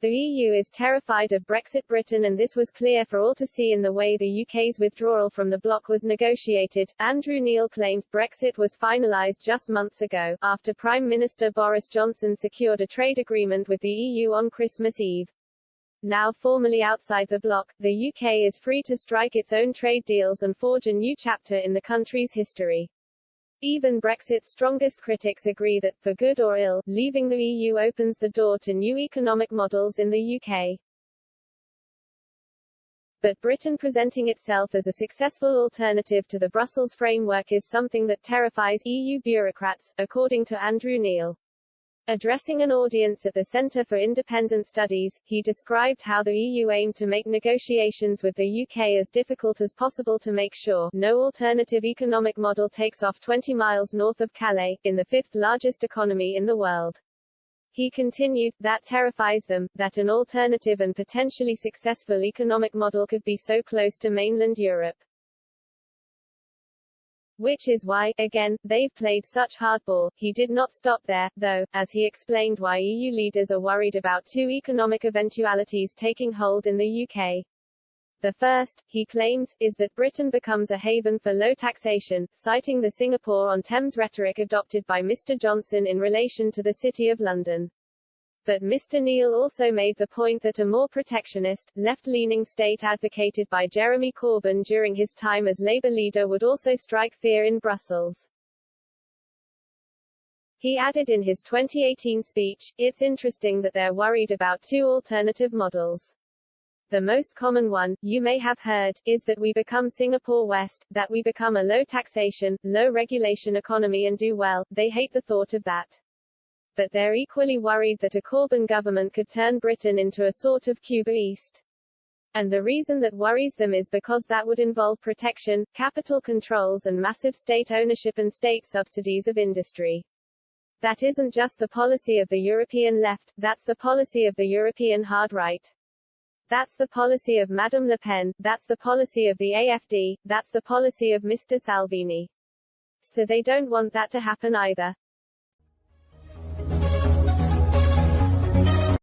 The EU is terrified of Brexit Britain, and this was clear for all to see in the way the UK's withdrawal from the bloc was negotiated. Andrew Neil claimed Brexit was finalised just months ago, after Prime Minister Boris Johnson secured a trade agreement with the EU on Christmas Eve. Now formally outside the bloc, the UK is free to strike its own trade deals and forge a new chapter in the country's history. Even Brexit's strongest critics agree that, for good or ill, leaving the EU opens the door to new economic models in the UK. But Britain presenting itself as a successful alternative to the Brussels framework is something that terrifies EU bureaucrats, according to Andrew Neil. Addressing an audience at the Centre for Independent Studies, he described how the EU aimed to make negotiations with the UK as difficult as possible to make sure no alternative economic model takes off 20 miles north of Calais, in the fifth largest economy in the world. He continued, that terrifies them, that an alternative and potentially successful economic model could be so close to mainland Europe. Which is why, again, they've played such hardball. He did not stop there, though, as he explained why EU leaders are worried about two economic eventualities taking hold in the UK. The first, he claims, is that Britain becomes a haven for low taxation, citing the Singapore-on-Thames rhetoric adopted by Mr. Johnson in relation to the City of London. But Mr. Neil also made the point that a more protectionist, left-leaning state advocated by Jeremy Corbyn during his time as Labour leader would also strike fear in Brussels. He added in his 2018 speech, "It's interesting that they're worried about two alternative models. The most common one, you may have heard, is that we become Singapore West, that we become a low-taxation, low-regulation economy and do well. They hate the thought of that. But they're equally worried that a Corbyn government could turn Britain into a sort of Cuba East. And the reason that worries them is because that would involve protection, capital controls and massive state ownership and state subsidies of industry. That isn't just the policy of the European left, that's the policy of the European hard right. That's the policy of Madame Le Pen, that's the policy of the AfD, that's the policy of Mr. Salvini. So they don't want that to happen either."